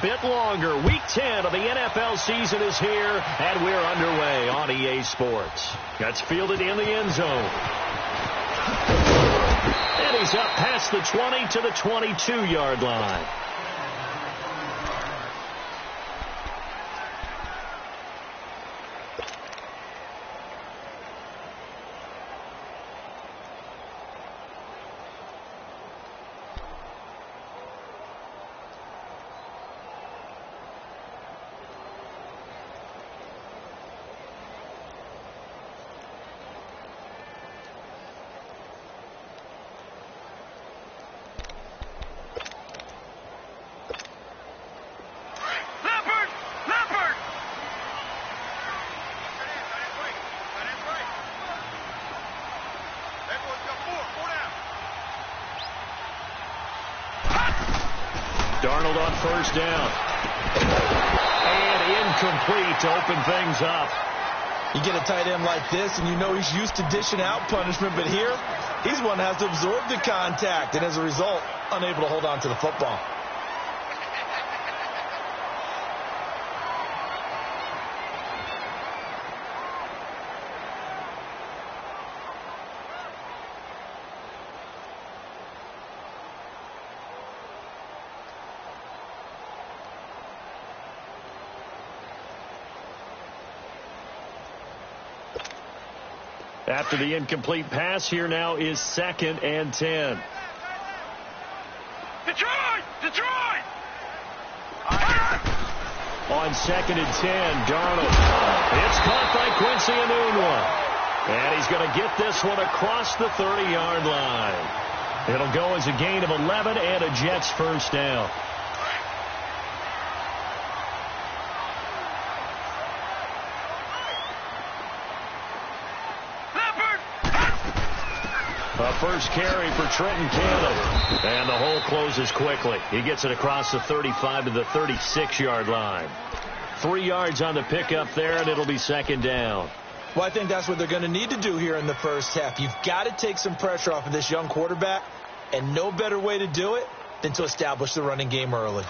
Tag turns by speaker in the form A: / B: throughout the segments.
A: bit longer. Week 10 of the NFL season is here, and we're underway on EA Sports. That's fielded in the end zone. And he's up past the 20 to the 22-yard line. Darnold on first down. And incomplete to open things up.
B: You get a tight end like this, and you know he's used to dishing out punishment, but here, he's one that has to absorb the contact, and as a result, unable to hold on to the football.
A: After the incomplete pass, here now is 2nd and 10.
C: Detroit!
A: On 2nd and 10, Darnold. It's caught by Quincy Enunwa. And he's going to get this one across the 30-yard line. It'll go as a gain of 11 and a Jets first down. A first carry for Trenton Cannon. And the hole closes quickly. He gets it across the 35 to the 36-yard line. 3 yards on the pickup there, and it'll be 2nd down.
B: Well, I think that's what they're going to need to do here in the first half. You've got to take some pressure off of this young quarterback, and no better way to do it than to establish the running game early.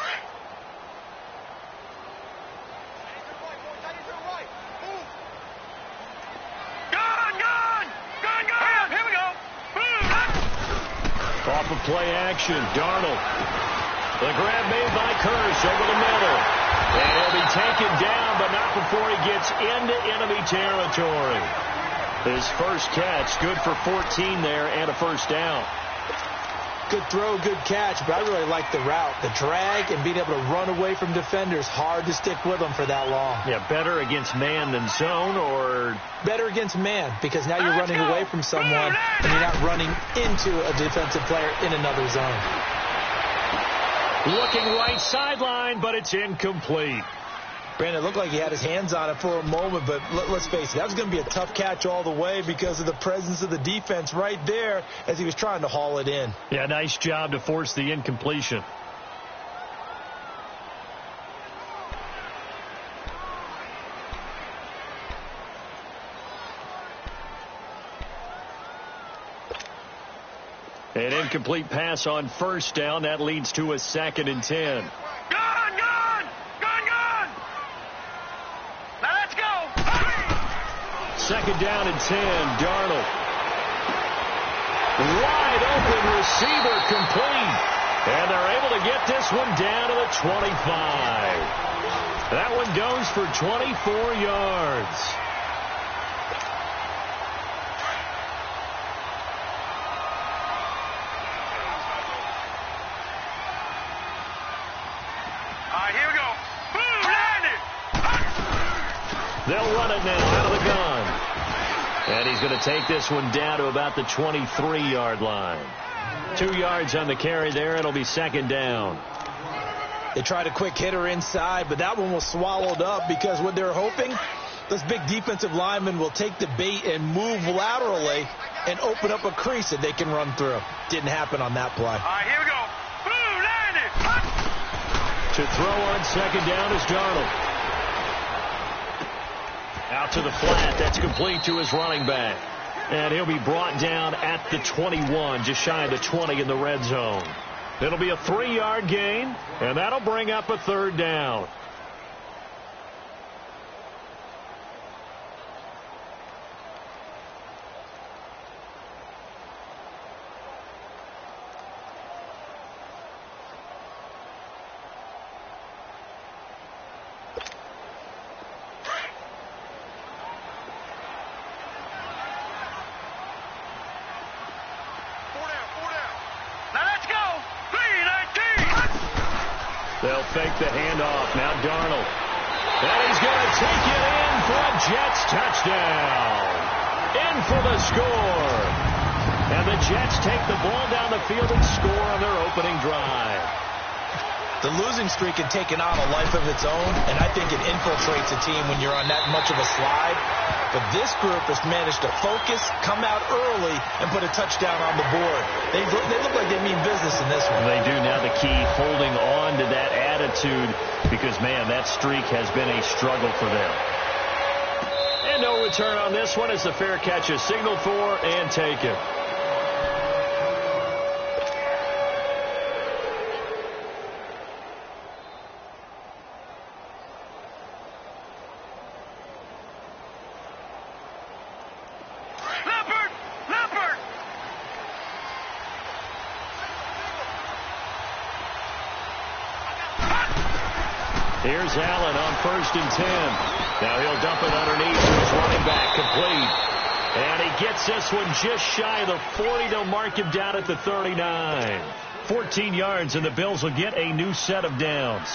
A: Off of play action, Darnold. The grab made by Kearse over the middle. And he'll be taken down, but not before he gets into enemy territory. His first catch, good for 14 there and a first down.
B: Good throw, good catch, but I really like the route. The drag and being able to run away from defenders. Hard to stick with them for that long.
A: Yeah, better against man than zone, or?
B: Better against man, because now you're running away from someone and you're not running into a defensive player in another zone.
A: Looking right sideline, but it's incomplete.
B: Brandon, it looked like he had his hands on it for a moment, but let's face it, that was going to be a tough catch all the way because of the presence of the defense right there as he was trying to haul it in.
A: Yeah, nice job to force the incompletion. An incomplete pass on first down. That leads to a 2nd and 10. Second down and 10, Darnold. Wide open receiver complete. And they're able to get this one down to the 25. That one goes for 24 yards.
C: All right, here we go. Boom, landed.
A: They'll run it now out of the gun. And he's going to take this one down to about the 23-yard line. 2 yards on the carry there. It'll be 2nd down.
B: They tried a quick hitter inside, but that one was swallowed up because what they're hoping, this big defensive lineman will take the bait and move laterally and open up a crease that they can run through. Didn't happen on that play.
C: All right, here we go. Boom, landed.
A: To throw on 2nd down is Darnold. Out to the flat. That's complete to his running back. And he'll be brought down at the 21, just shy of the 20 in the red zone. It'll be a 3-yard gain, and that'll bring up a 3rd down. They'll fake the handoff. Now Darnold. And he's going to take it in for a Jets touchdown. In for the score. And the Jets take the ball down the field and score on their opening drive.
B: The losing streak had taken on a life of its own, and I think it infiltrates a team when you're on that much of a slide. But this group has managed to focus, come out early, and put a touchdown on the board. They look like they mean business in this one.
A: They do. Now the key, holding on to that attitude, because, man, that streak has been a struggle for them. And no return on this one as the fair catch is signaled for and taken. Here's Allen on 1st and 10. Now he'll dump it underneath to his running back, complete. And he gets this one just shy of the 40. They'll mark him down at the 39. 14 yards, and the Bills will get a new set of downs.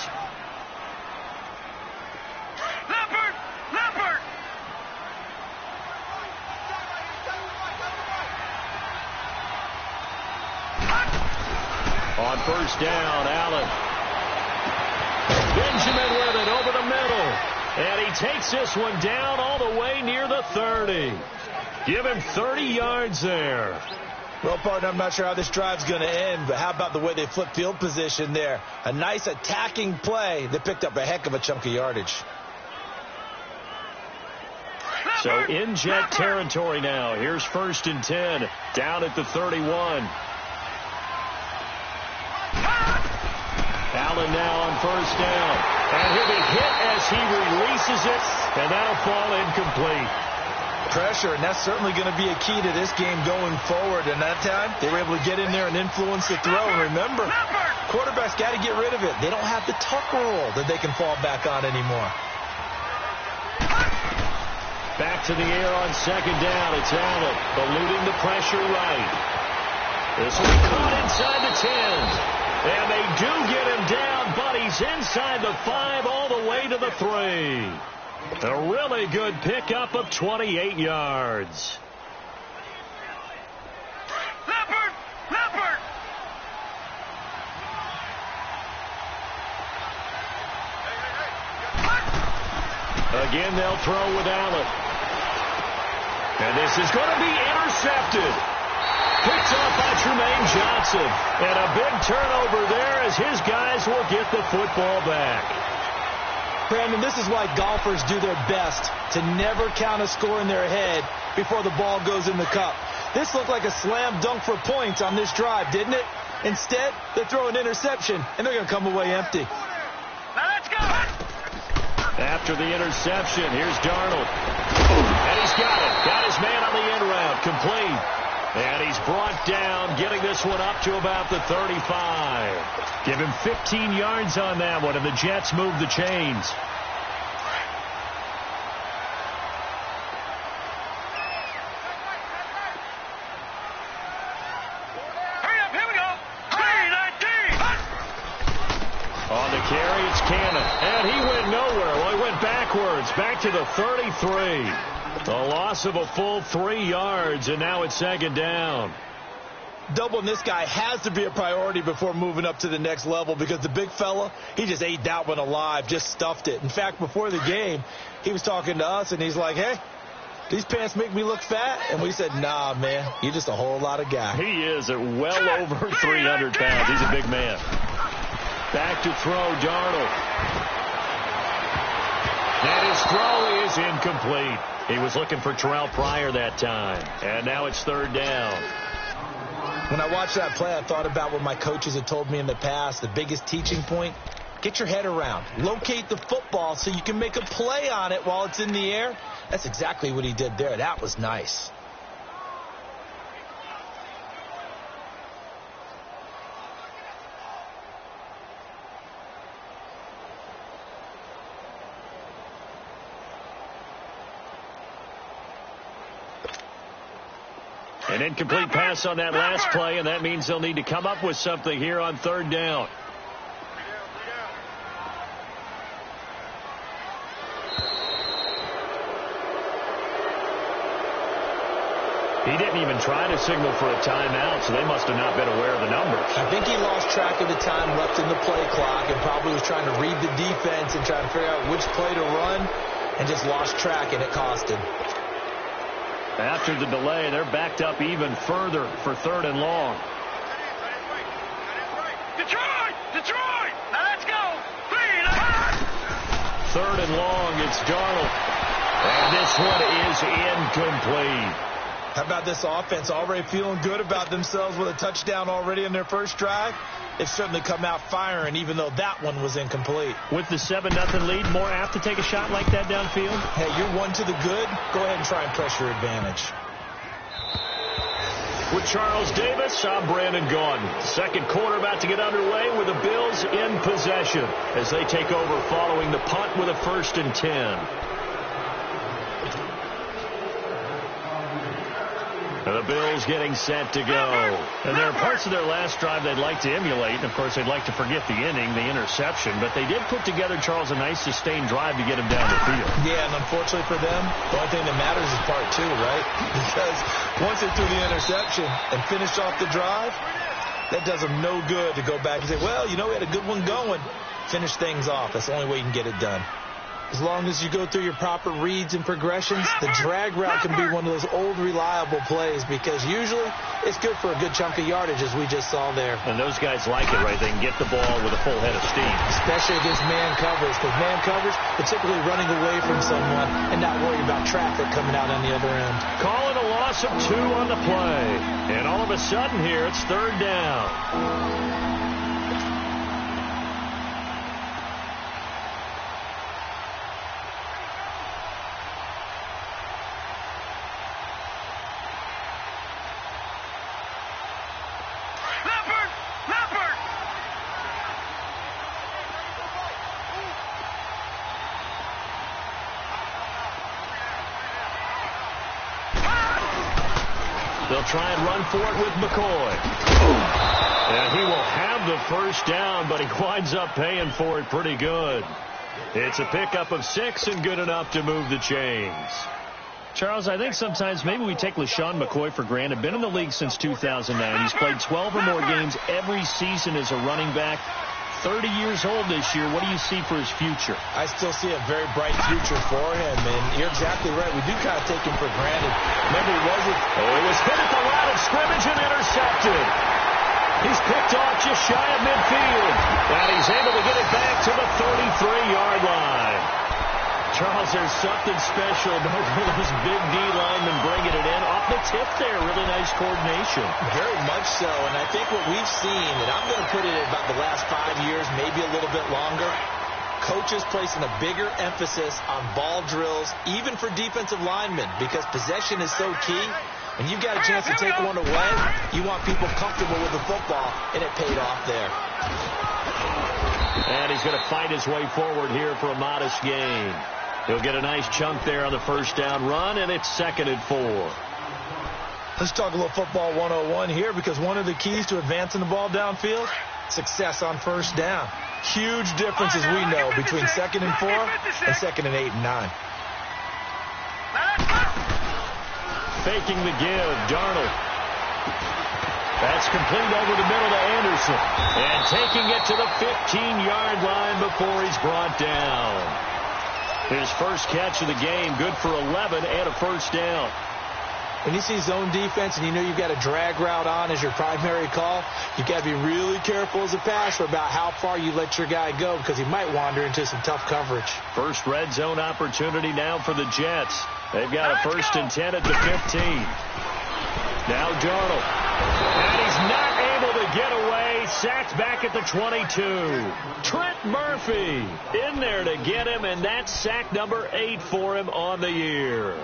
A: On 1st down, Allen. Benjamin with it over the middle. And he takes this one down all the way near the 30. Give him 30 yards there.
B: Well, partner, I'm not sure how this drive's going to end, but how about the way they flip field position there? A nice attacking play that picked up a heck of a chunk of yardage.
A: So in Jet territory now. Here's 1st and 10. Down at the 31. Allen now on 1st down. And he'll be hit as he releases it, and that'll fall incomplete.
B: Pressure, and that's certainly going to be a key to this game going forward. And that time, they were able to get in there and influence the throw. And remember, quarterbacks got to get rid of it. They don't have the tuck rule that they can fall back on anymore.
A: Back to the air on 2nd down. It's Allen, eluding the pressure right. This will be caught inside the 10. And they do get him down, but he's inside the 5 all the way to the 3. A really good pickup of 28 yards.
C: Leopard!
A: Again, they'll throw with Allen. And this is going to be intercepted. Picked off by Tremaine Johnson. And a big turnover there as his guys will get the football back.
B: Brandon, this is why golfers do their best to never count a score in their head before the ball goes in the cup. This looked like a slam dunk for points on this drive, didn't it? Instead, they throw an interception, and they're going to come away empty.
C: Now let's go!
A: After the interception, here's Darnold. And he's got it. Got his man on the end route. Complete. And he's brought down, getting this one up to about the 35. Give him 15 yards on that one, and the Jets move the chains.
C: Hurry up, here we go! 3-19!
A: On the carry, it's Cannon. And he went nowhere. Well, he went backwards, back to the 33. A loss of a full 3 yards, and now it's 2nd down.
B: Doubling this guy has to be a priority before moving up to the next level, because the big fella, he just ate that one alive, just stuffed it. In fact, before the game, he was talking to us, and he's like, hey, these pants make me look fat? And we said, nah, man, you're just a whole lot of guy.
A: He is at well over 300 pounds. He's a big man. Back to throw, Darnold. And his throw is incomplete. He was looking for Terrell Pryor that time. And now it's 3rd down.
B: When I watched that play, I thought about what my coaches had told me in the past. The biggest teaching point, get your head around. Locate the football so you can make a play on it while it's in the air. That's exactly what he did there. That was nice.
A: An incomplete pass on that last play, and that means they'll need to come up with something here on third down. He didn't even try to signal for a timeout, so they must have not been aware of the numbers.
B: I think he lost track of the time left in the play clock and probably was trying to read the defense and try to figure out which play to run and just lost track, and it cost him.
A: After the delay, they're backed up even further for third and long.
C: Detroit! Detroit! Now let's go! 3.5!
A: Third and long, it's Darnold. And this one is incomplete.
B: How about this offense already feeling good about themselves with a touchdown already in their first drive? They've certainly come out firing, even though that one was incomplete.
A: With the 7-0 lead, more apt to take a shot like that downfield?
B: Hey, you're one to the good. Go ahead and try and press your advantage.
A: With Charles Davis, I'm Brandon Gaudin. Second quarter about to get underway with the Bills in possession as they take over following the punt with a 1st and 10. The Bills getting set to go. And there are parts of their last drive they'd like to emulate. And, of course, they'd like to forget the inning, the interception. But they did put together, Charles, a nice sustained drive to get him down the field.
B: Yeah, and unfortunately for them, the only thing that matters is part 2, right? Because once they threw the interception and finished off the drive, that does them no good to go back and say, well, you know, we had a good one going. Finish things off. That's the only way you can get it done. As long as you go through your proper reads and progressions, the drag route can be one of those old reliable plays because usually it's good for a good chunk of yardage, as we just saw there.
A: And those guys like it, right? They can get the ball with a full head of steam.
B: Especially against man covers, because man covers, particularly running away from someone and not worrying about traffic coming out on the other end.
A: Calling a loss of 2 on the play. And all of a sudden here, it's third down. They'll try and run for it with McCoy. And he will have the first down, but he winds up paying for it pretty good. It's a pickup of 6 and good enough to move the chains. Charles, I think sometimes maybe we take LaShawn McCoy for granted. Been in the league since 2009. He's played 12 or more games every season as a running back. 30 years old this year. What do you see for his future?
B: I still see a very bright future for him, and you're exactly right. We do kind of take him for granted. Remember, he was
A: hit at the line of scrimmage and intercepted. He's picked off just shy of midfield, and he's able to get it back to the 33-yard line. Charles, there's something special about those big D linemen bringing it in. Off the tip there, really nice coordination.
B: Very much so, and I think what we've seen, and I'm going to put it at about the last 5 years, maybe a little bit longer, coaches placing a bigger emphasis on ball drills, even for defensive linemen, because possession is so key. When you've got a chance to take one away, you want people comfortable with the football, and it paid off there.
A: And he's going to fight his way forward here for a modest gain. He'll get a nice chunk there on the first down run, and it's 2nd and 4.
B: Let's talk a little football 101 here, because one of the keys to advancing the ball downfield, success on first down. Huge difference, as we know, between 2nd and 4 and 2nd and 8 and 9.
A: Faking the give, Darnold. That's complete over the middle to Anderson. And taking it to the 15-yard line before he's brought down. His first catch of the game, good for 11 and a first down.
B: When you see zone defense and you know you've got a drag route on as your primary call, you've got to be really careful as a passer about how far you let your guy go, because he might wander into some tough coverage.
A: First red zone opportunity now for the Jets. They've got a 1st and 10 at the 15. Now Darnold. And he's not able to get away. Sacked back at the 22. Trent Murphy in there to get him, and that's sack number 8 for him on the year.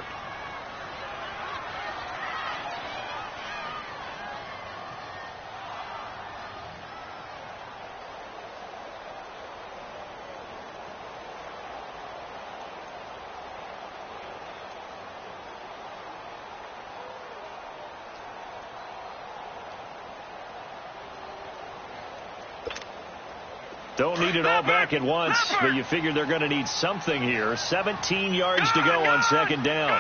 A: Don't need it all back at once, but you figure they're going to need something here. 17 yards to go on second down.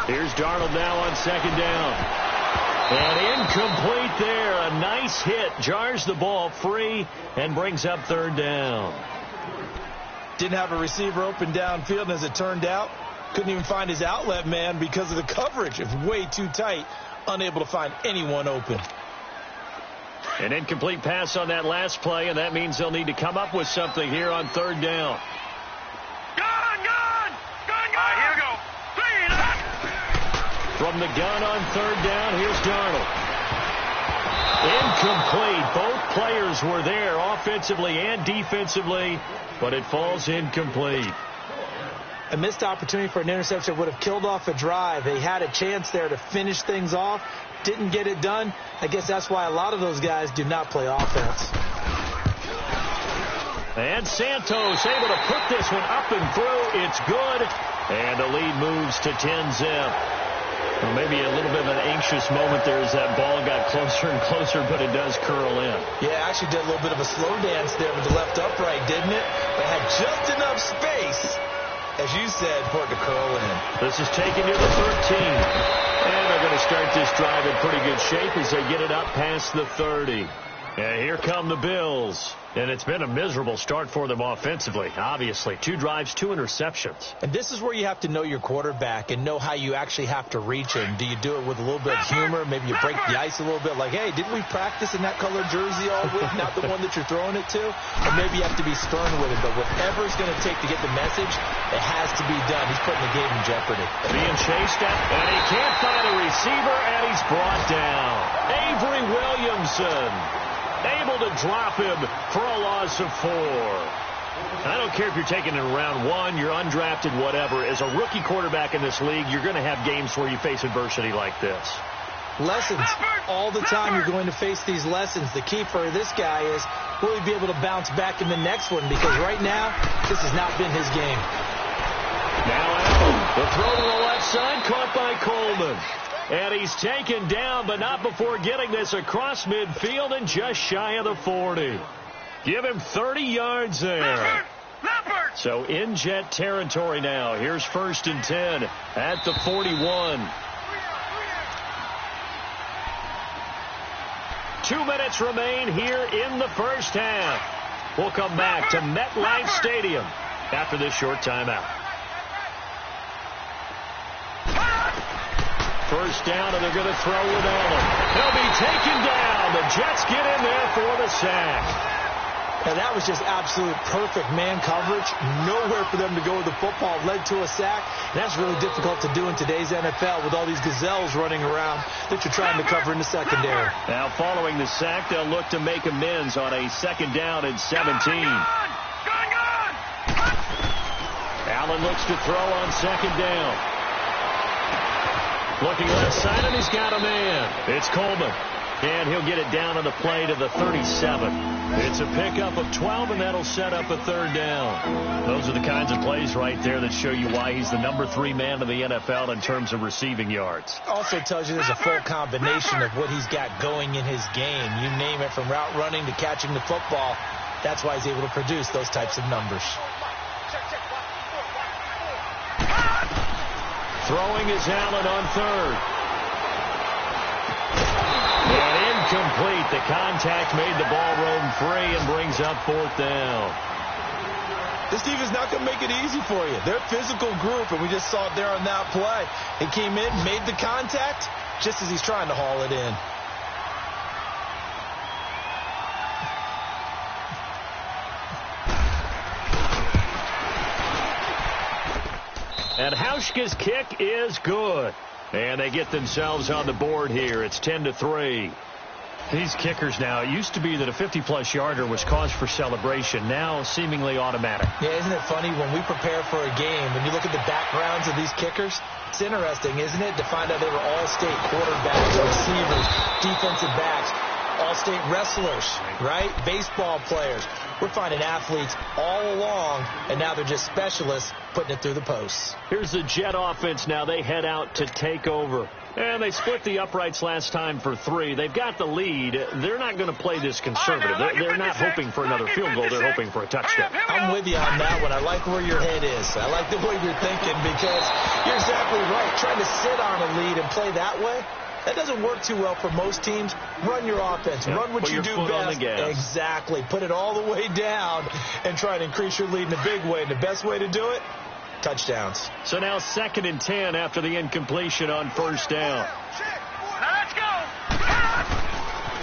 A: Here's Darnold now on second down. And incomplete there. A nice hit. Jars the ball free and brings up third down.
B: Didn't have a receiver open downfield, and as it turned out, couldn't even find his outlet man because of the coverage. It was way too tight. Unable to find anyone open.
A: An incomplete pass on that last play, and that means they'll need to come up with something here on third down.
C: Gun! Here we go. Clean up.
A: From the gun on third down, here's Darnold. Incomplete. Both players were there offensively and defensively, but it falls incomplete.
B: A missed opportunity for an interception would have killed off a drive. They had a chance there to finish things off. Didn't get it done. I guess that's why a lot of those guys do not play offense.
A: And Santos able to put this one up and through. It's good. And the lead moves to 10-zip. Well, maybe a little bit of an anxious moment there as that ball got closer and closer, but it does curl in.
B: Yeah, actually did a little bit of a slow dance there with the left upright, didn't it? But had just enough space, as you said, for it to curl in.
A: This is taken to the 13. And they're going to start this drive in pretty good shape as they get it up past the 30. And here come the Bills. And it's been a miserable start for them offensively, obviously. 2 drives, 2 interceptions.
B: And this is where you have to know your quarterback and know how you actually have to reach him. Do you do it with a little bit of humor? Maybe you break the ice a little bit like, hey, didn't we practice in that colored jersey all week, not the one that you're throwing it to? Or maybe you have to be stern with it. But whatever it's going to take to get the message, it has to be done. He's putting the game in jeopardy.
A: Being chased at, and he can't find a receiver, and he's brought down. Avery Williamson able to drop him for a loss of 4. I don't care if you're taking it in round 1, you're undrafted, whatever. As a rookie quarterback in this league, you're going to have games where you face adversity like this.
B: Lessons. All the time you're going to face these lessons. The key for this guy is will he be able to bounce back in the next one? Because right now, this has not been his game.
A: Now Allen, the throw to the left side, caught by Coleman. And he's taken down, but not before getting this across midfield and just shy of the 40. Give him 30 yards there. So in Jet territory now. Here's 1st and 10 at the 41. 2 minutes remain here in the first half. We'll come back to MetLife Stadium after this short timeout. First down, and they're going to throw with Allen. He'll be taken down. The Jets get in there for the sack.
B: And that was just absolute perfect man coverage. Nowhere for them to go with the football. Led to a sack. And that's really difficult to do in today's NFL with all these gazelles running around that you're trying to cover in the secondary.
A: Now, following the sack, they'll look to make amends on a 2nd down and 17. Allen looks to throw on 2nd down. Looking left side, and he's got a man. It's Coleman. And he'll get it down on the play to the 37. It's a pickup of 12, and that'll set up a 3rd down. Those are the kinds of plays right there that show you why he's the number 3 man in the NFL in terms of receiving yards.
B: Also tells you there's a full combination of what he's got going in his game. You name it, from route running to catching the football. That's why he's able to produce those types of numbers.
A: Throwing is Allen on 3rd. And incomplete. The contact made the ball roam free and brings up 4th down.
B: This defense is not going to make it easy for you. They're a physical group, and we just saw it there on that play. He came in, made the contact, just as he's trying to haul it in.
A: And Hauschka's kick is good. And they get themselves on the board here. It's 10-3.
D: These kickers now, it used to be that a 50-plus yarder was cause for celebration. Now seemingly automatic.
B: Yeah, isn't it funny when we prepare for a game, when you look at the backgrounds of these kickers, it's interesting, isn't it, to find out they were all-state quarterbacks, receivers, defensive backs, all-state wrestlers, right? Baseball players. We're finding athletes all along, and now they're just specialists putting it through the posts.
A: Here's the Jet offense now. They head out to take over. And they split the uprights last time for 3. They've got the lead. They're not going to play this conservative. They're not hoping for another field goal. They're hoping for a touchdown.
B: I'm with you on that one. I like where your head is. I like the way you're thinking because you're exactly right. Trying to sit on a lead and play that way, that doesn't work too well for most teams. Run your offense.
A: Yep.
B: Run what
A: Put
B: you
A: your
B: do
A: foot
B: best.
A: on the gas.
B: Exactly. Put it all the way down and try to increase your lead in a big way. And the best way to do it, touchdowns.
A: So now 2nd and 10 after the incompletion on first down.
C: Let's go.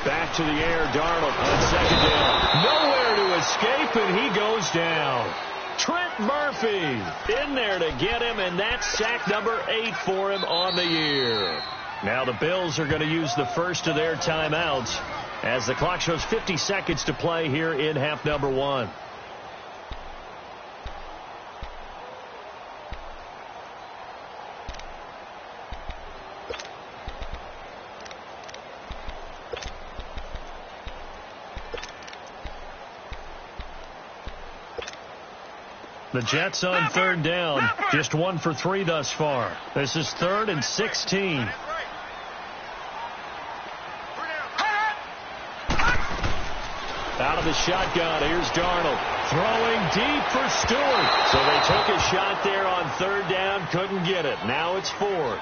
A: Back to the air, Darnold on 2nd down. Nowhere to escape, and he goes down. Trent Murphy in there to get him, and that's sack number 8 for him on the year. Now the Bills are going to use the first of their timeouts as the clock shows 50 seconds to play here in half number 1. The Jets on 3rd down, just 1 for 3 thus far. This is 3rd and 16. Out of the shotgun, here's Darnold. Throwing deep for Stewart. So they took a shot there on 3rd down, couldn't get it. Now it's 4th.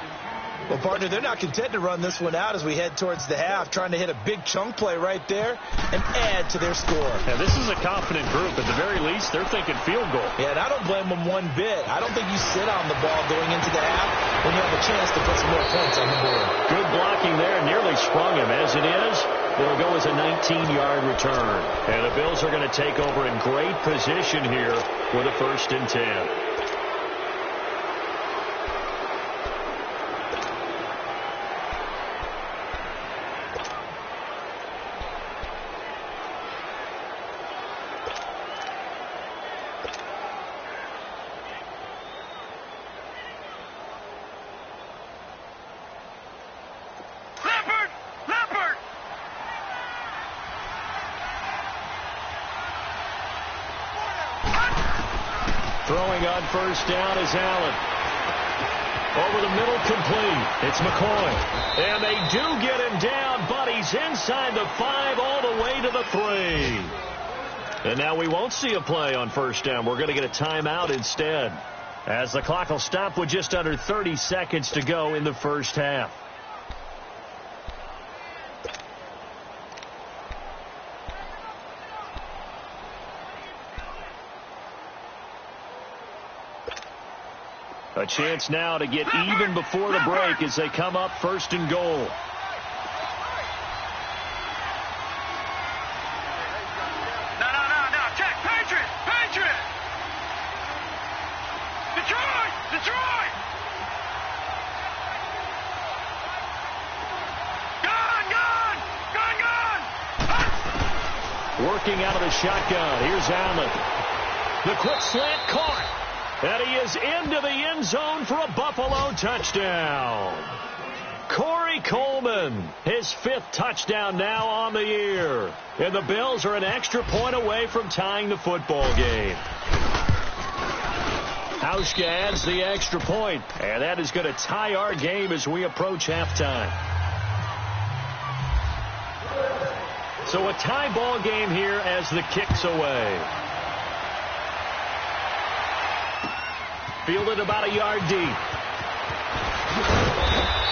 B: Well, partner, they're not content to run this one out as we head towards the half, trying to hit a big chunk play right there and add to their score.
A: Yeah, this is a confident group. At the very least, they're thinking field goal.
B: Yeah, and I don't blame them one bit. I don't think you sit on the ball going into the half when you have a chance to put some more points on the board.
A: Good blocking there, nearly sprung him. As it is, it'll go as a 19-yard return. And the Bills are going to take over in great position here with a 1st and 10. Throwing on first down is Allen. Over the middle, complete. It's McCoy. And they do get him down, but he's inside the 5 all the way to the 3. And now we won't see a play on first down. We're going to get a timeout instead, as the clock will stop with just under 30 seconds to go in the first half. A chance now to get even before the break as they come up 1st and goal.
C: No. Check. Patriot. Detroit. Gun.
A: Working out of the shotgun. Here's Allen. The quick slant caught. And he is into the end zone for a Buffalo touchdown. Corey Coleman, his 5th touchdown now on the year. And the Bills are an extra point away from tying the football game. Hauschka adds the extra point, and that is going to tie our game as we approach halftime. So a tie ball game here as the kick's away. Fielded about a yard deep.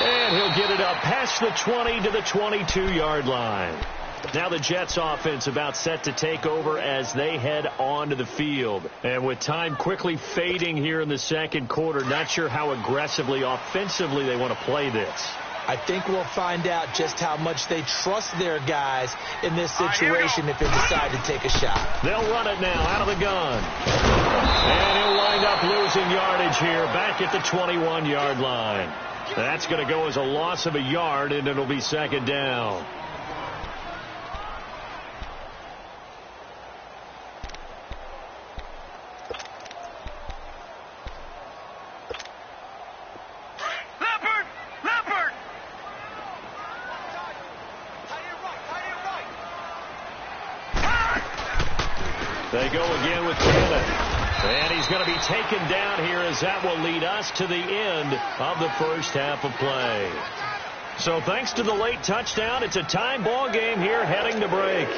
A: And he'll get it up past the 20 to the 22-yard line. Now the Jets offense about set to take over as they head onto the field. And with time quickly fading here in the 2nd quarter, not sure how aggressively, offensively they want to play this.
B: I think we'll find out just how much they trust their guys in this situation if they decide to take a shot.
A: They'll run it now out of the gun. And he'll wind up losing yardage here back at the 21-yard line. That's going to go as a loss of a yard, and it'll be second down. They go again with Cannon. And he's going to be taken down here as that will lead us to the end of the first half of play. So thanks to the late touchdown, it's a tie ball game here heading to break.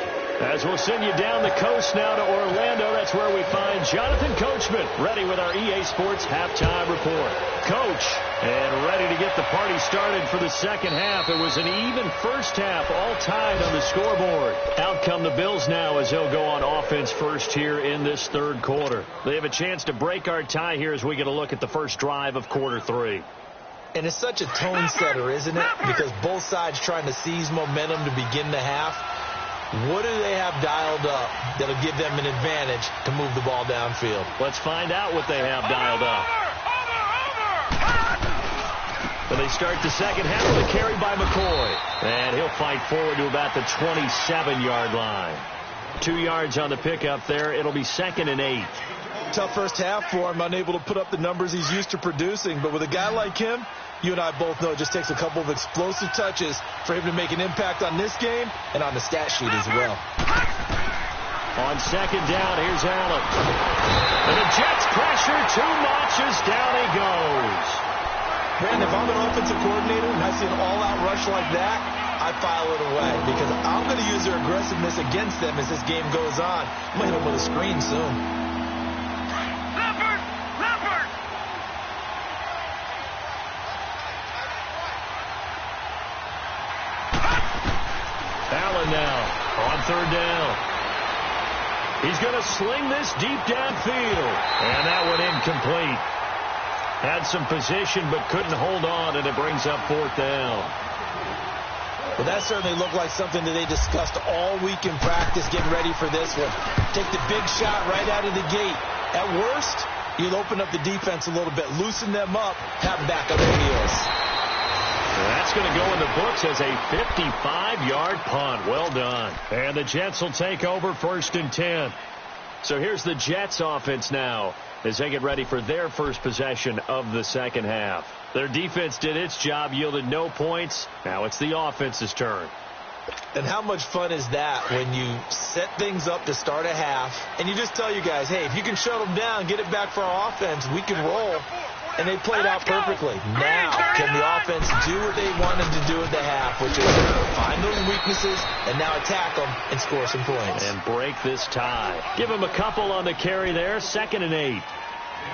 A: As we'll send you down the coast now to Orlando, that's where we find Jonathan Coachman ready with our EA Sports halftime report. Coach, and ready to get the party started for the second half. It was an even first half, all tied on the scoreboard. Out come the Bills now as they'll go on offense first here in this third quarter. They have a chance to break our tie here as we get a look at the first drive of quarter three.
B: And it's such a tone setter, isn't it? Because both sides trying to seize momentum to begin the half. What do they have dialed up that'll give them an advantage to move the ball downfield?
A: Let's find out what they have dialed up. So they start the second half with a carry by McCoy. And he'll fight forward to about the 27-yard line. 2 yards on the pickup there. It'll be 2nd and 8.
B: Tough first half for him, unable to put up the numbers he's used to producing. But with a guy like him, you and I both know it just takes a couple of explosive touches for him to make an impact on this game and on the stat sheet as well.
A: On second down, here's Allen. And the Jets pressure too much as down he goes.
B: Brandon, if I'm an offensive coordinator and I see an all-out rush like that, I file it away because I'm going to use their aggressiveness against them as this game goes on. I'm going to hit them with a screen soon.
A: Allen now on third down. He's going to sling this deep downfield. And that one incomplete. Had some position but couldn't hold on, and it brings up fourth down.
B: Well, that certainly looked like something that they discussed all week in practice, getting ready for this one. Take the big shot right out of the gate. At worst, you'll open up the defense a little bit, loosen them up, have them back on their heels.
A: That's going to go in the books as a 55-yard punt. Well done. And the Jets will take over 1st and 10. So here's the Jets offense now as they get ready for their first possession of the second half. Their defense did its job, yielded no points. Now it's the offense's turn.
B: And how much fun is that when you set things up to start a half and you just tell you guys, hey, if you can shut them down, get it back for our offense, we can roll. And they played out perfectly. Now, can the offense do what they wanted to do at the half, which is find those weaknesses and now attack them and score some points.
A: And break this tie. Give him a couple on the carry there, 2nd and 8.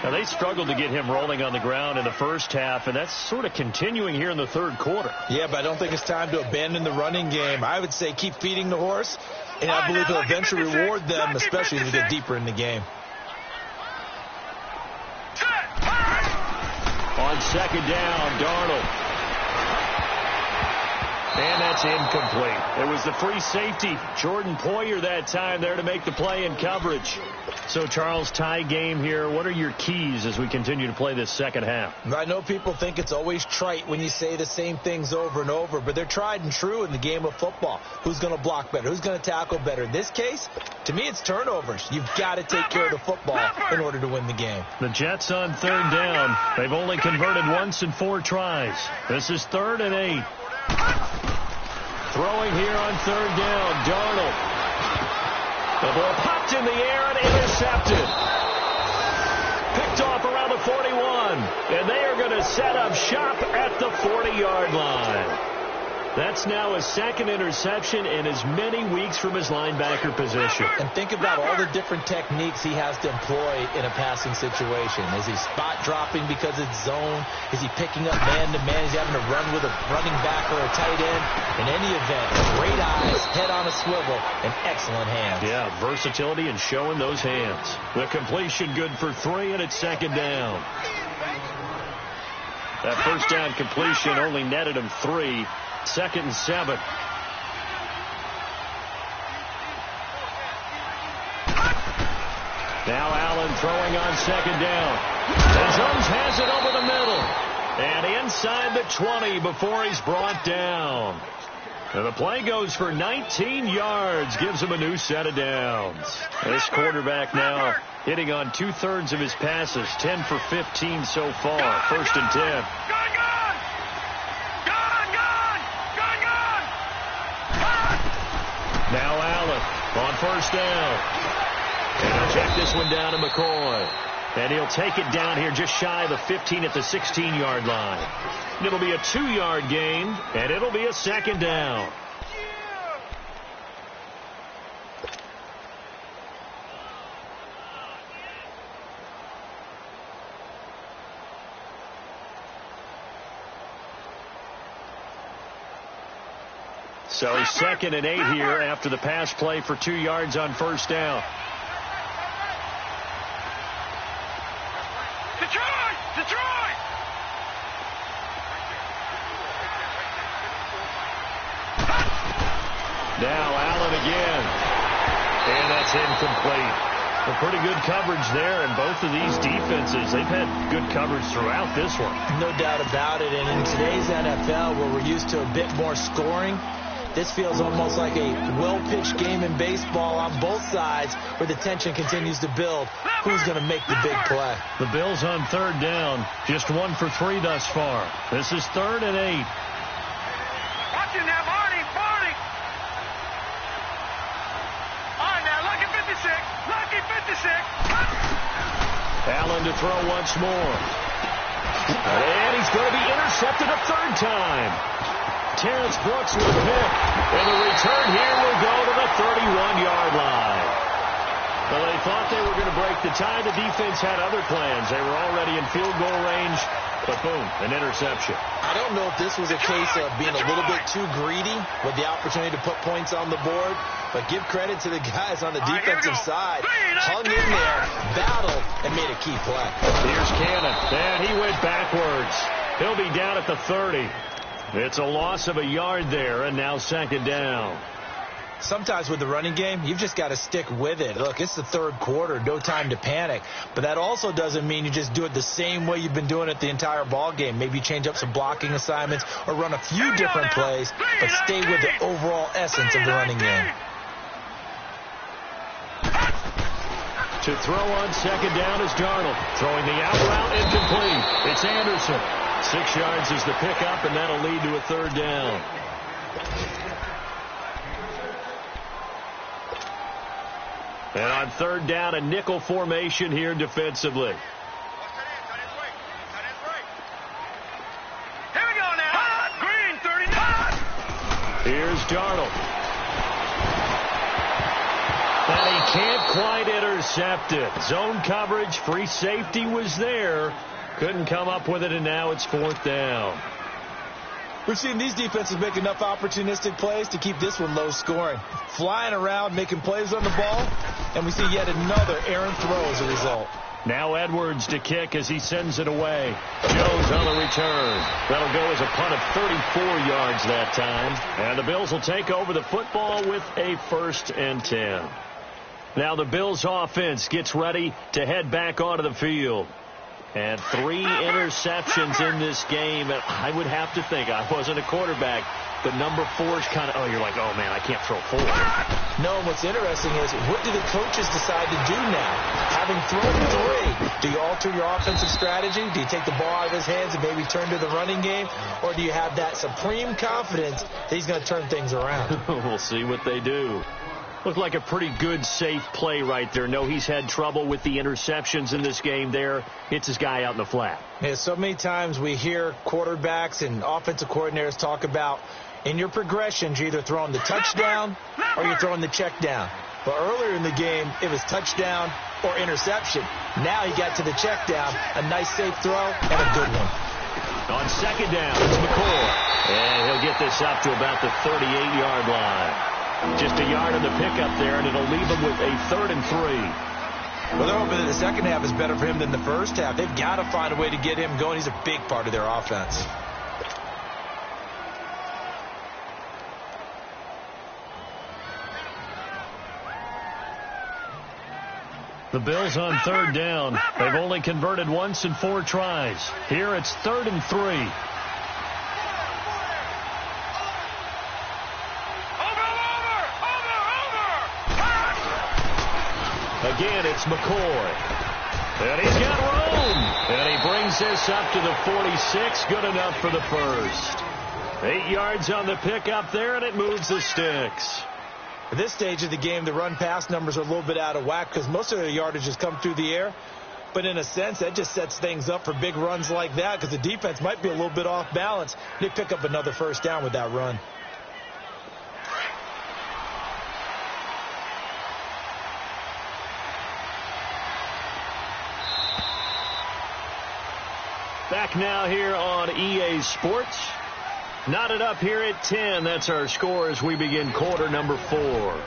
A: Now, they struggled to get him rolling on the ground in the first half, and that's sort of continuing here in the third quarter.
B: Yeah, but I don't think it's time to abandon the running game. I would say keep feeding the horse, and I believe he'll eventually reward them, especially as we get deeper in the game.
A: On second down, Darnold. And that's incomplete. It was the free safety, Jordan Poyer, that time there to make the play in coverage. So, Charles, tie game here. What are your keys as we continue to play this second half?
B: I know people think it's always trite when you say the same things over and over, but they're tried and true in the game of football. Who's going to block better? Who's going to tackle better? In this case, to me, it's turnovers. You've got to take care of the football in order to win the game.
A: The Jets on third down. They've only converted once in 4 tries. This is 3rd and 8. Throwing here on third down, Darnold. The ball popped in the air and intercepted. Picked off around the 41. And they are going to set up shop at the 40-yard line. That's now his 2nd interception in as many weeks from his linebacker position.
B: And think about all the different techniques he has to employ in a passing situation. Is he spot dropping because it's zone? Is he picking up man-to-man? Is he having to run with a running back or a tight end? In any event, great eyes, head on a swivel, and excellent hands.
A: Yeah, versatility and showing those hands. The completion good for 3, and it's 2nd down. That first down completion only netted him 3. 2nd and 7. Now Allen throwing on second down. And Jones has it over the middle. And inside the 20 before he's brought down. And the play goes for 19 yards, gives him a new set of downs. This quarterback now hitting on 2/3 of his passes, 10 for 15 so far. First and 10. Now Allen on first down. And he'll check this one down to McCoy. And he'll take it down here just shy of the 15 at the 16-yard line. It'll be a 2-yard gain, and it'll be a second down. So 2nd and 8 here after the pass play for 2 yards on first down.
C: Detroit!
A: Now Allen again. And that's incomplete. A pretty good coverage there, and both of these defenses, they've had good coverage throughout this one.
B: No doubt about it, and in today's NFL, where we're used to a bit more scoring, this feels almost like a well-pitched game in baseball on both sides where the tension continues to build. Who's going to make the big play?
D: The Bills on 3rd down, just 1 for 3 thus far. This is 3rd and 8.
C: Watch him now, Barney! All right, now, lucky 56!
A: Allen to throw once more. And he's going to be intercepted a 3rd time. Terrence Brooks with a pick. And the return here will go to the 31-yard line. Well, they thought they were going to break the tie. The defense had other plans. They were already in field goal range. But boom, an interception.
B: I don't know if this was a case of being a little bit too greedy with the opportunity to put points on the board. But give credit to the guys on the defensive side. Hung in there, battled, and made a key play.
A: Here's Cannon. And he went backwards. He'll be down at the 30. It's a loss of a yard there, and now 2nd down.
B: Sometimes with the running game, you've just got to stick with it. Look, it's the 3rd quarter, no time to panic. But that also doesn't mean you just do it the same way you've been doing it the entire ball game. Maybe change up some blocking assignments or run a few different plays, but stay with the overall essence of the running game.
A: To throw on 2nd down is Darnold. Throwing the out route, incomplete. It's Anderson. 6 yards is the pickup, and that'll lead to a 3rd down. And on 3rd down, a nickel formation here defensively.
C: Here we go now. Green, 39.
A: Here's Darnold. And he can't quite intercept it. Zone coverage, free safety was there. Couldn't come up with it, and now it's 4th down.
B: We've seen these defenses make enough opportunistic plays to keep this one low scoring. Flying around, making plays on the ball, and we see yet another errant throw as a result.
A: Now Edwards to kick as he sends it away. Jones on the return. That'll go as a punt of 34 yards that time. And the Bills will take over the football with a 1st and 10. Now the Bills offense gets ready to head back onto the field. And 3 interceptions in this game. And I would have to think, I wasn't a quarterback, but number 4 is kind of, you're like, oh, man, I can't throw 4.
B: No, and what's interesting is, what do the coaches decide to do now? Having thrown 3, do you alter your offensive strategy? Do you take the ball out of his hands and maybe turn to the running game? Or do you have that supreme confidence that he's going to turn things around?
A: We'll see what they do. Looked like a pretty good, safe play right there. No, he's had trouble with the interceptions in this game there. Hits his guy out in the flat.
B: Yeah, so many times we hear quarterbacks and offensive coordinators talk about, in your progressions, you're either throwing the touchdown or you're throwing the check down. But earlier in the game, it was touchdown or interception. Now he got to the check down, a nice safe throw, and a good one.
A: On 2nd down, it's McCoy. And he'll get this up to about the 38-yard line. Just a yard on the pickup there, and it'll leave him with a 3rd and 3.
B: Well, they're hoping that the second half is better for him than the first half. They've got to find a way to get him going. He's a big part of their offense.
D: The Bills on third down. They've only converted once in 4 tries. Here it's 3rd and 3.
A: Again, it's McCoy. And he's got room. And he brings this up to the 46. Good enough for the first. 8 yards on the pickup there, and it moves the sticks.
B: At this stage of the game, the run-pass numbers are a little bit out of whack because most of their yardage has come through the air. But in a sense, that just sets things up for big runs like that because the defense might be a little bit off balance. They pick up another first down with that run.
A: Back now here on EA Sports. Knotted up here at 10. That's our score as we begin quarter number 4.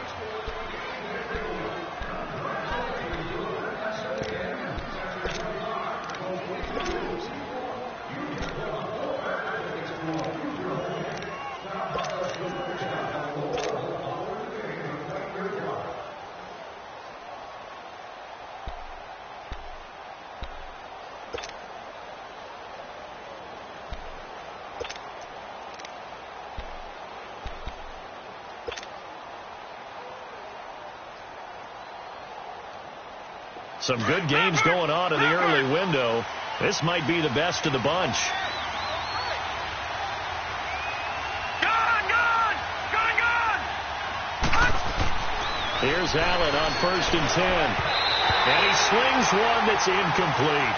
D: Some good games going on in the early window. This might be the best of the bunch. Here's Allen on 1st and 10. And he slings one that's incomplete.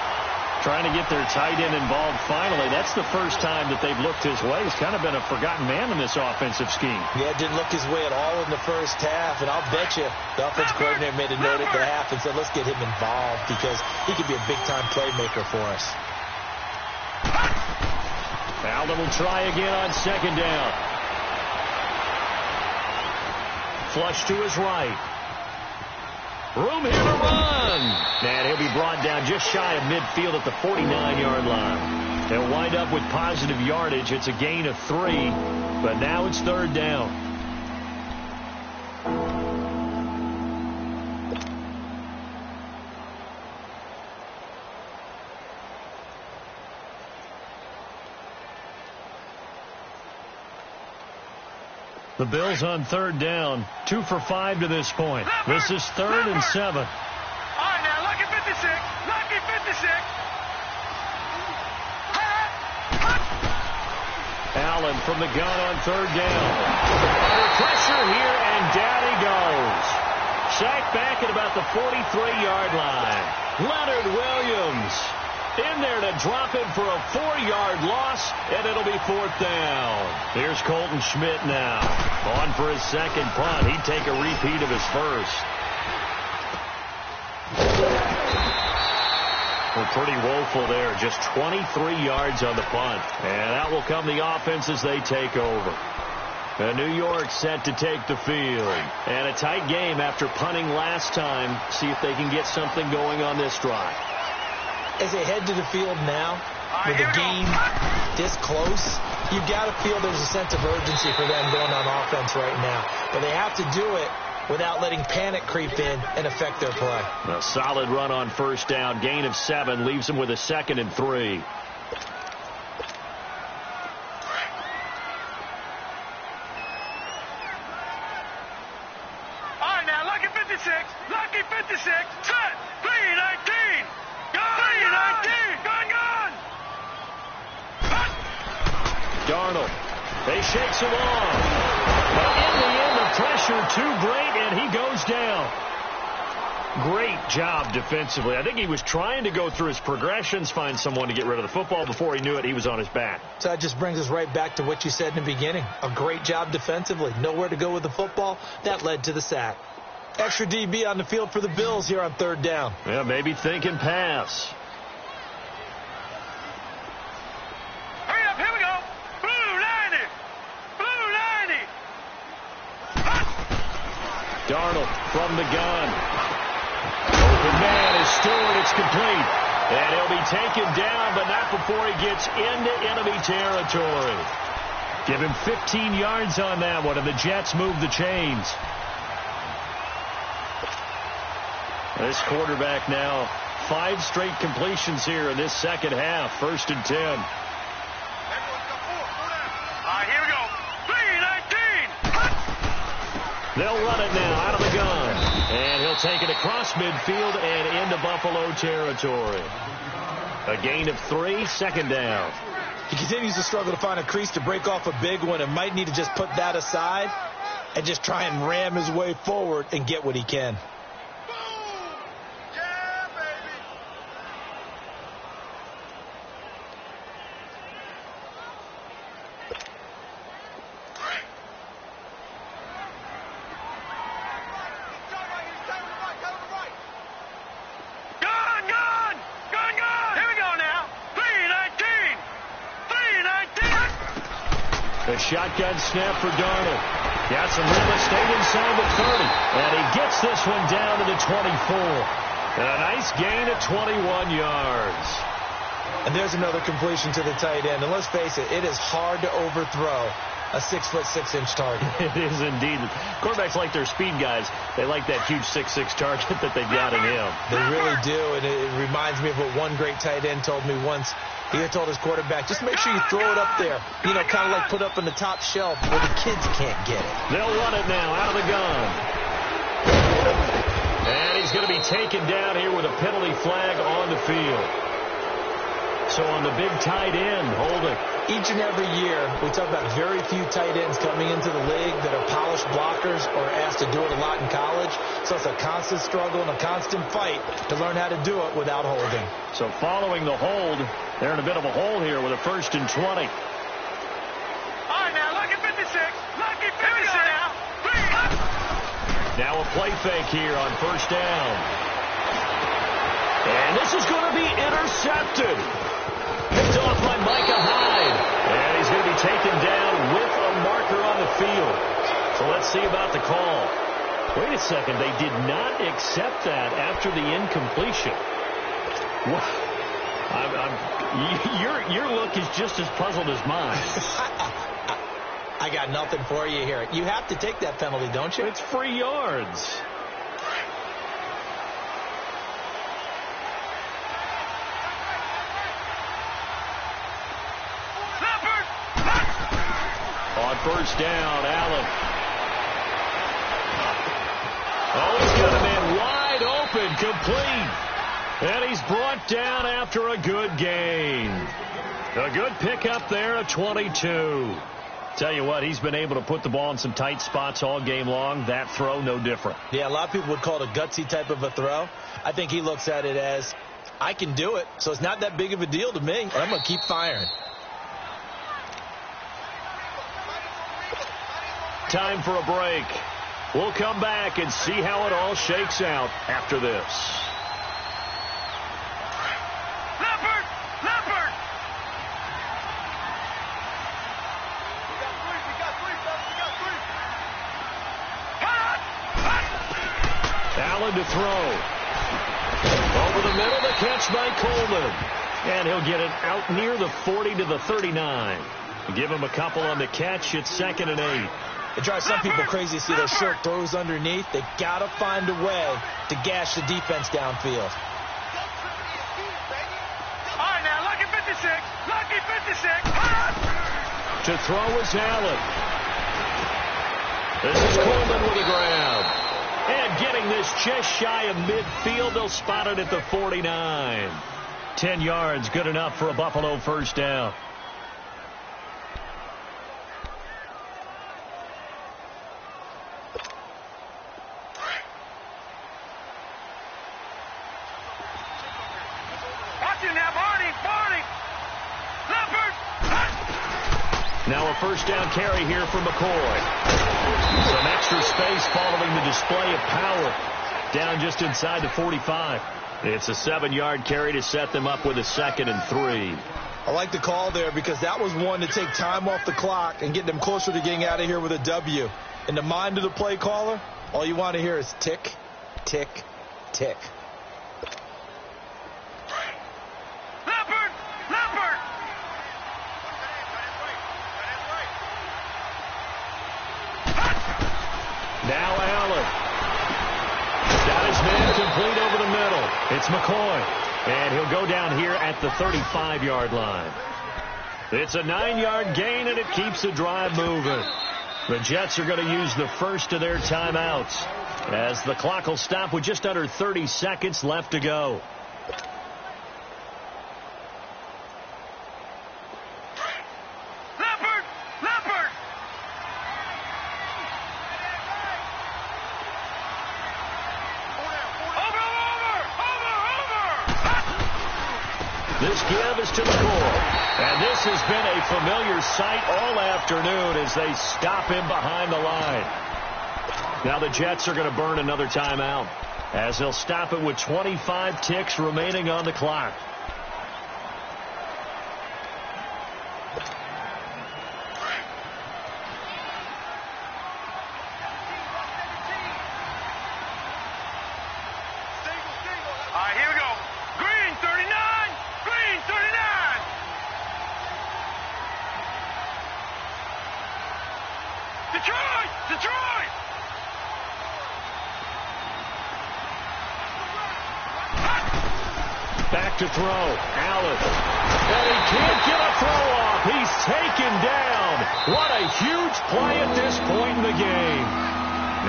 D: Trying to get their tight end involved finally. That's the first time that they've looked his way. He's kind of been a forgotten man in this offensive scheme.
B: Yeah, didn't look his way at all in the first half. And I'll bet you the offensive coordinator made a note at the half and said, let's get him involved because he could be a big-time playmaker for us.
A: Allen will try again on 2nd down. Flush to his right. Room here to run. And he'll be brought down just shy of midfield at the 49-yard line. They'll wind up with positive yardage. It's a gain of 3, but now it's 3rd down.
D: The Bills on 3rd down. 2 for 5 to this point. This is 3rd and 7.
C: All right, now, lucky 56. Lucky 56.
A: Allen from the gun on 3rd down. Under pressure here, and down he goes. Sacked back at about the 43-yard line. Leonard Williams in there to drop it for a 4-yard loss, and it'll be 4th down. Here's Colton Schmidt now. On for his 2nd punt. He'd take a repeat of his first. Well, pretty woeful there. Just 23 yards on the punt. And out will come the offense as they take over. And New York set to take the field. And a tight game after punting last time. See if they can get something going on this drive.
B: As they head to the field now, with the game this close, you've got to feel there's a sense of urgency for them going on offense right now. But they have to do it without letting panic creep in and affect their play.
A: A solid run on 1st down. Gain of 7 leaves them with a 2nd and 3.
C: All right, now, lucky 56. Lucky 56. Set. 319.
A: Darnold. They shakes him off. But in the end, the pressure too great, and he goes down. Great job defensively. I think he was trying to go through his progressions, find someone to get rid of the football. Before he knew it, he was on his back.
B: So that just brings us right back to what you said in the beginning. A great job defensively. Nowhere to go with the football. That led to the sack. Extra DB on the field for the Bills here on 3rd down.
A: Yeah, maybe thinking pass.
C: Hurry up, here we go. Blue 90. Blue 90.
A: Darnold from the gun. Open man is Stewart. It's complete. And he'll be taken down, but not before he gets into enemy territory.
D: Give him 15 yards on that one, and the Jets move the chains.
A: This quarterback now 5 straight completions here in this second half. 1st and 10.
C: All right, here we go. 3-19.
A: They'll run it now out of the gun. And he'll take it across midfield and into Buffalo territory. A gain of 3, 2nd down.
B: He continues to struggle to find a crease to break off a big one and might need to just put that aside and just try and ram his way forward and get what he can.
A: A shotgun snap for Darnold. Got some real estate inside the 30. And he gets this one down to the 24. And a nice gain of 21 yards.
B: And there's another completion to the tight end. And let's face it, it is hard to overthrow a 6'6" target.
A: It is indeed. Quarterbacks like their speed guys. They like that huge 6'6" target that they've got in him.
B: They really do. And it reminds me of what one great tight end told me once. He had told his quarterback, just make sure you throw it up there. You know, kind of like put up on the top shelf where the kids can't get it.
A: They'll run it now out of the gun. And he's going to be taken down here with a penalty flag on the field. So on the big tight end, holding.
B: Each and every year, we talk about very few tight ends coming into the league that are polished blockers or asked to do it a lot in college. So it's a constant struggle and a constant fight to learn how to do it without holding.
A: So following the hold, they're in a bit of a hole here with a 1st and 20.
C: All right, now, lucky 56. Lucky 56 now.
A: Now a play fake here on 1st down. And this is going to be intercepted. Picked off by Micah Hyde. And he's going to be taken down with a marker on the field. So let's see about the call. Wait a second. They did not accept that after the incompletion. Your look is just as puzzled as mine.
B: I got nothing for you here. You have to take that penalty, don't you?
A: It's free yards. On 1st down, Allen. Oh, he's got a man wide open, complete. And he's brought down after a good gain. A good pickup there at 22. Tell you what, he's been able to put the ball in some tight spots all game long. That throw, no different.
B: Yeah, a lot of people would call it a gutsy type of a throw. I think he looks at it as, I can do it, so it's not that big of a deal to me, and I'm going to keep firing.
A: Time for a break. We'll come back and see how it all shakes out after this. Allen to throw. Over the middle, the catch by Coleman. And he'll get it out near the 40 to the 39. Give him a couple on the catch. It's 2nd and 8.
B: It drives some people crazy to see those short throws underneath. They got to find a way to gash the defense downfield.
C: All right, now, lucky 56. Lucky 56.
A: To throw is Allen. This is Coleman with a grab. And getting this just shy of midfield, they'll spot it at the 49. 10 yards, good enough for a Buffalo 1st down. Now a 1st down carry here for McCoy. Some extra space following the display of power. Down just inside the 45. It's a 7-yard carry to set them up with a 2nd and 3.
B: I like the call there because that was one to take time off the clock and get them closer to getting out of here with a W. In the mind of the play caller, all you want to hear is tick, tick, tick.
A: Now Allen. Got his man complete over the It's McCoy, and he'll go down here at the 35-yard line. It's a 9-yard gain, and it keeps the drive moving. The Jets are going to use the first of their timeouts as the clock will stop with just under 30 seconds left to go. This give is to McCoy. And this has been a familiar sight all afternoon as they stop him behind the line. Now the Jets are going to burn another timeout as they'll stop it with 25 ticks remaining on the clock.
C: Detroit!
A: Back to throw. Allen. And he can't get a throw off. He's taken down. What a huge play at this point in the game.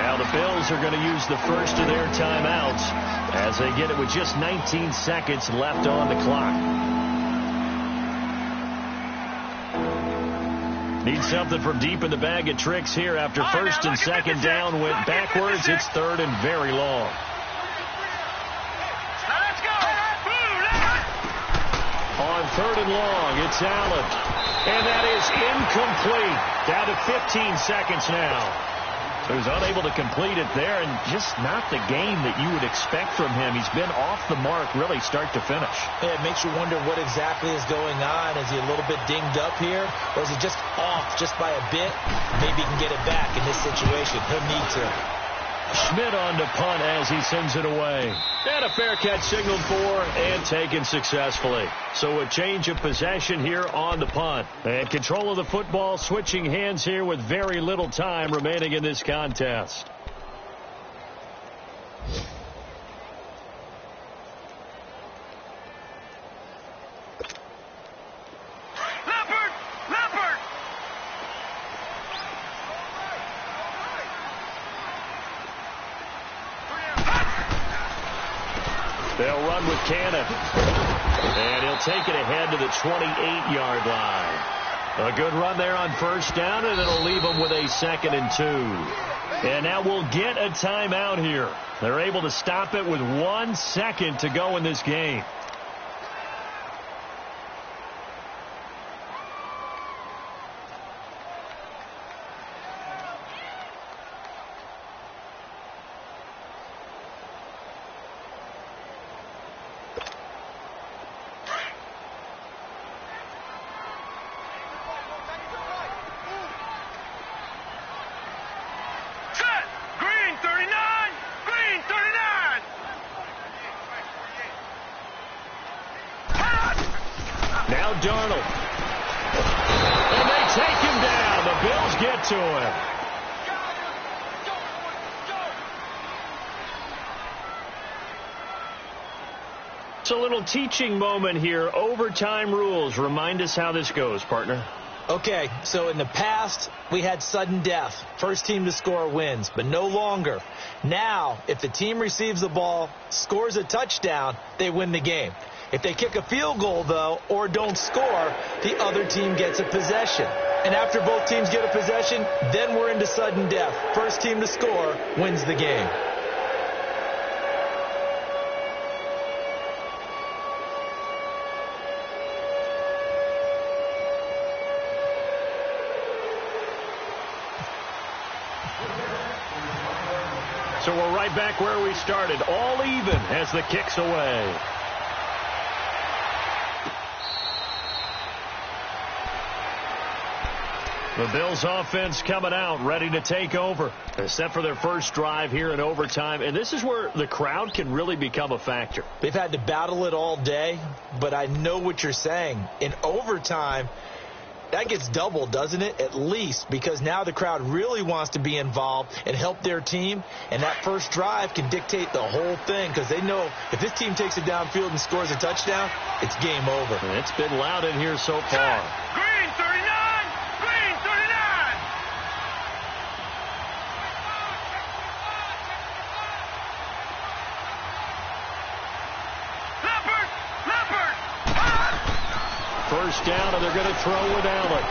A: Now the Bills are going to use the first of their timeouts as they get it with just 19 seconds left on the clock. Need something from deep in the bag of tricks here after first and second down went backwards. It's third and very long.
C: Let's go.
A: On third and long, it's Allen. And that is incomplete. Down to 15 seconds now. So he's unable to complete it there, and just not the game that you would expect from him. He's been off the mark really start to finish.
B: Yeah, it makes you wonder what exactly is going on. Is he a little bit dinged up here, or is he just off just by a bit? Maybe he can get it back in this situation. He'll need to.
A: Schmidt on to punt as he sends it away. And a fair catch signaled for and taken successfully. So a change of possession here on the punt. And control of the football switching hands here with very little time remaining in this contest. They'll run with Cannon. And he'll take it ahead to the 28-yard line. A good run there on first down, and it'll leave them with a 2nd and 2. And now we'll get a timeout here. They're able to stop it with 1 second to go in this game. Now Darnold. And they take him down. The Bills get to him. It's a little teaching moment here. Overtime rules. Remind us how this goes, partner.
B: Okay, so in the past, we had sudden death. First team to score wins, but no longer. Now, if the team receives the ball, scores a touchdown, they win the game. If they kick a field goal, though, or don't score, the other team gets a possession. And after both teams get a possession, then we're into sudden death. First team to score wins the game.
A: So we're right back where we started, all even as the kick's away. The Bills offense coming out, ready to take over. They're set for their first drive here in overtime, and this is where the crowd can really become a factor.
B: They've had to battle it all day, but I know what you're saying. In overtime, That gets doubled, doesn't it? At least, because now the crowd really wants to be involved and help their team, and that first drive can dictate the whole thing because they know if this team takes it downfield and scores a touchdown, it's game over.
A: It's been loud in here so far.
C: Green 39! Green 39! Leopard! Leopard!
A: First down, and they're going to throw with Allen.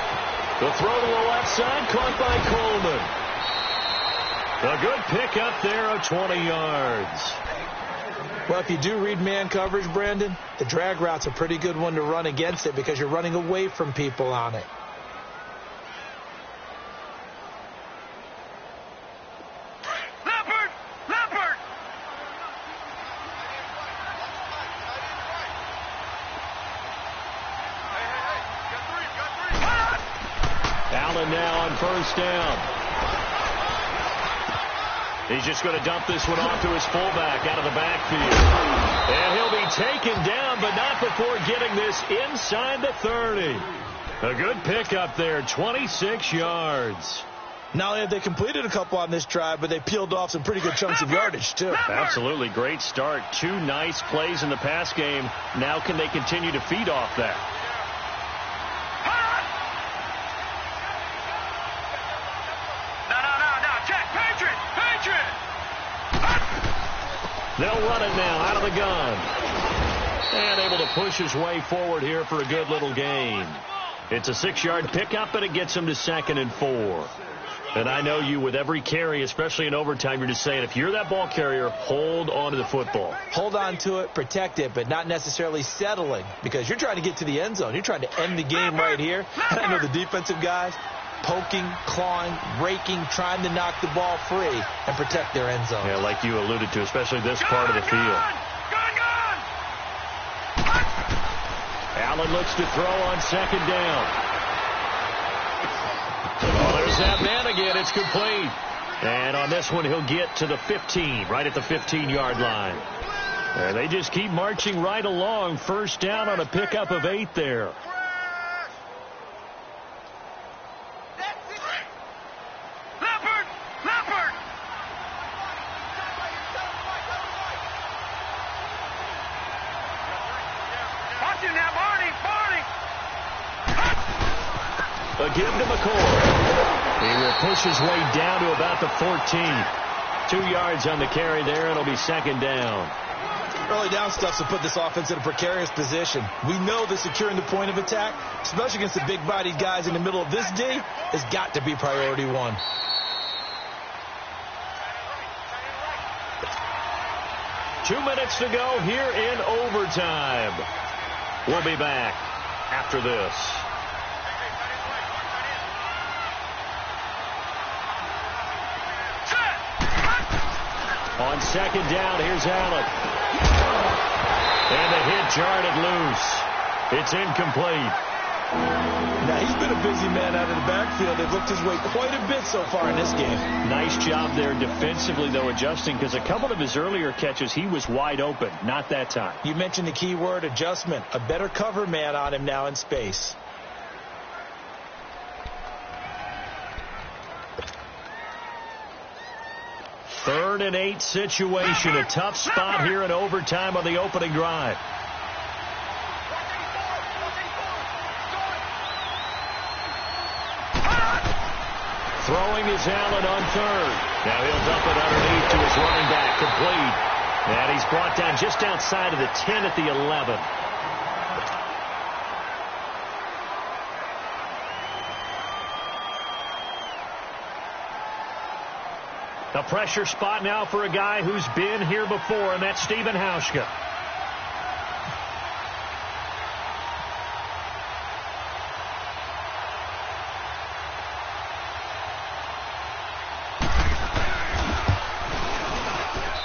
A: The throw to the left side, caught by Coleman. A good pick up there of 20 yards.
B: Well, if you do read man coverage, Brandon, the drag route's a pretty good one to run against it because you're running away from people on it.
C: Leopard! Leopard!
A: Allen now on first down. He's just going to dump this one off to his fullback out of the backfield. And he'll be taken down, but not before getting this inside the 30. A good pickup there, 26 yards.
B: Not only have they completed a couple on this drive, but they peeled off some pretty good chunks of yardage, too.
A: Absolutely great start. 2 nice plays in the pass game. Now can they continue to feed off that? They'll run it now out of the gun. And able to push his way forward here for a good little gain. It's a 6-yard pickup, and it gets him to 2nd and 4. And I know you, with every carry, especially in overtime, you're just saying, if you're that ball carrier, hold on to the football.
B: Hold on to it, protect it, but not necessarily settling because you're trying to get to the end zone. You're trying to end the game right here. And I know the defensive guys poking, clawing, raking, trying to knock the ball free and protect their end zone.
A: Yeah, like you alluded to, especially this part of the field. Allen looks to throw on 2nd down. Oh, there's that man again. It's complete. And on this one, he'll get to the 15, right at the 15-yard line. And they just keep marching right along. First down on a pickup of 8 there. A give to McCoy. He will push his way down to about the 14. 2 yards on the carry there, and it'll be 2nd down.
B: Early down stuff to put this offense in a precarious position. We know that securing the point of attack, especially against the big-bodied guys in the middle of this D, has got to be priority 1.
A: Two minutes to go here in overtime. We'll be back after this. On 2nd down, here's Allen. And the hit jarred it loose. It's incomplete.
B: Now, he's been a busy man out of the backfield. They've looked his way quite a bit so far in this game.
A: Nice job there defensively, though, adjusting, because a couple of his earlier catches, he was wide open. Not that time.
B: You mentioned the key word, adjustment. A better cover man on him now in space.
A: Third and 8 situation. A tough spot here in overtime on the opening drive. Throwing is Allen on 3rd. Now he'll dump it underneath to his running back, complete. And he's brought down just outside of the 10 at the 11. A pressure spot now for a guy who's been here before, and that's Stephen Hauschka.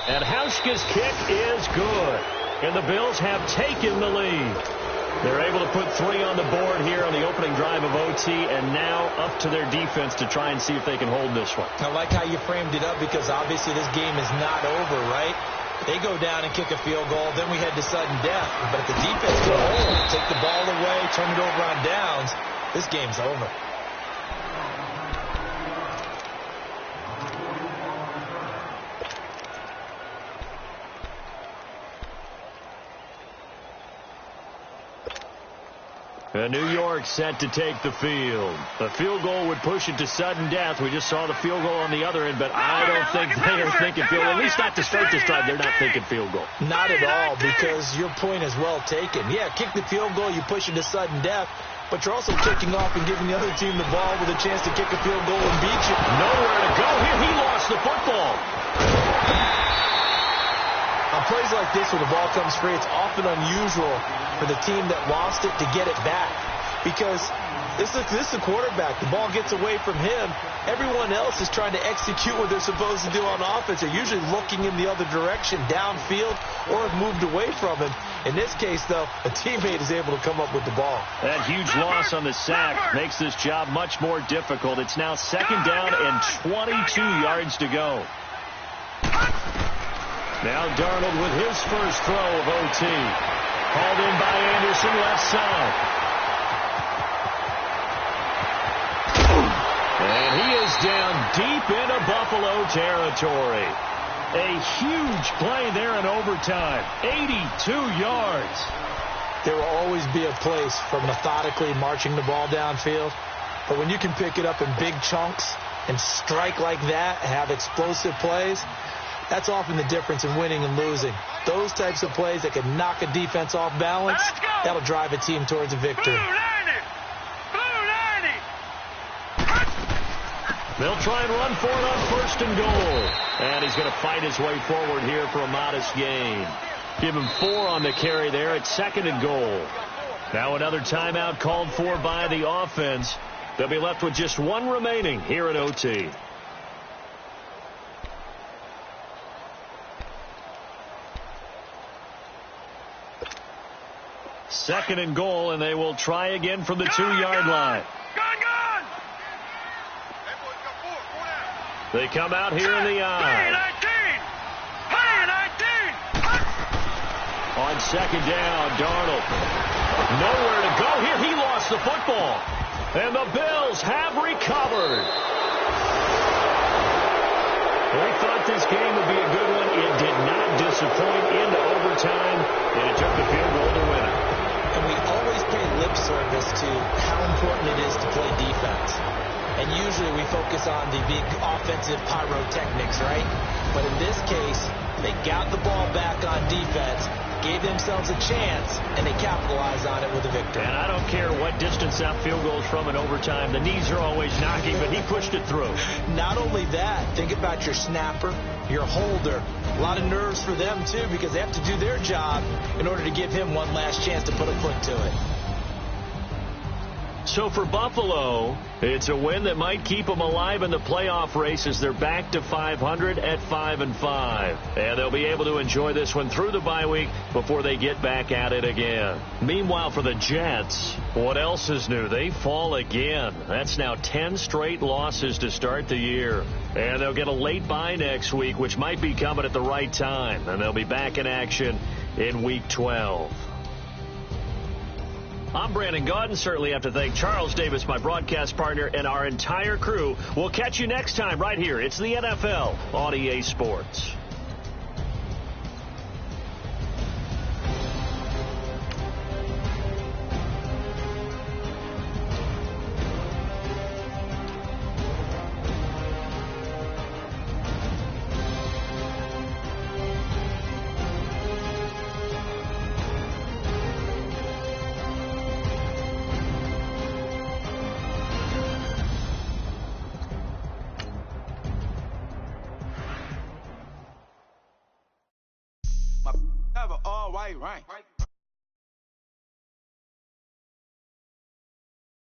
A: And Hauschka's kick is good. And the Bills have taken the lead. They're able to put 3 on the board here on the opening drive of OT, and now up to their defense to try and see if they can hold this one.
B: I like how you framed it up because obviously this game is not over, right? They go down and kick a field goal, then we head to sudden death. But if the defense can hold, take the ball away, turn it over on downs, this game's over.
A: New York set to take the field. A field goal would push it to sudden death. We just saw the field goal on the other end, but I don't think they are thinking field goal. At least not to start this drive. They're not thinking field goal.
B: Not at all, because your point is well taken. Yeah, kick the field goal, you push it to sudden death, but you're also kicking off and giving the other team the ball with a chance to kick a field goal and beat you.
A: Nowhere to go here. He lost the football.
B: On plays like this, when the ball comes free, it's often unusual for the team that lost it to get it back. Because this is the quarterback. The ball gets away from him. Everyone else is trying to execute what they're supposed to do on offense. They're usually looking in the other direction, downfield, or have moved away from him. In this case, though, a teammate is able to come up with the ball.
A: That huge loss on the sack makes this job much more difficult. It's now second down and 22 yards to go. Now Darnold with his first throw of OT. Called in by Anderson, left side. And he is down deep into Buffalo territory. A huge play there in overtime. 82 yards.
B: There will always be a place for methodically marching the ball downfield. But when you can pick it up in big chunks and strike like that, have explosive plays, that's often the difference in winning and losing. Those types of plays that can knock a defense off balance, that'll drive a team towards a victory.
A: They'll try and run for it on first and goal. And he's going to fight his way forward here for a modest gain. Give him 4 on the carry there at second and goal. Now another timeout called for by the offense. They'll be left with just 1 remaining here at OT. Second and goal, and they will try again from the 2-yard line. They come out here in the eye. On second down, Darnold. Nowhere to go here. He lost the football. And the Bills have recovered. We thought this game would be a good one. It did not disappoint into overtime, and it took the field goal to win it.
B: And we always pay lip service to how important it is to play defense. And usually we focus on the big offensive pyrotechnics, right? But in this case, they got the ball back on defense, gave themselves a chance, and they capitalized on it with a victory.
A: And I don't care what distance that field goes from in overtime. The knees are always knocking, but he pushed it through.
B: Not only that, think about your snapper, your holder. A lot of nerves for them, too, because they have to do their job in order to give him one last chance to put a foot to it.
A: So for Buffalo, it's a win that might keep them alive in the playoff race as they're back to 500 at 5-5. And they'll be able to enjoy this one through the bye week before they get back at it again. Meanwhile, for the Jets, what else is new? They fall again. That's now 10 straight losses to start the year. And they'll get a late bye next week, which might be coming at the right time. And they'll be back in action in Week 12. I'm Brandon Gaudin. Certainly have to thank Charles Davis, my broadcast partner, and our entire crew. We'll catch you next time right here. It's the NFL on EA Sports.
C: Have an all white rank.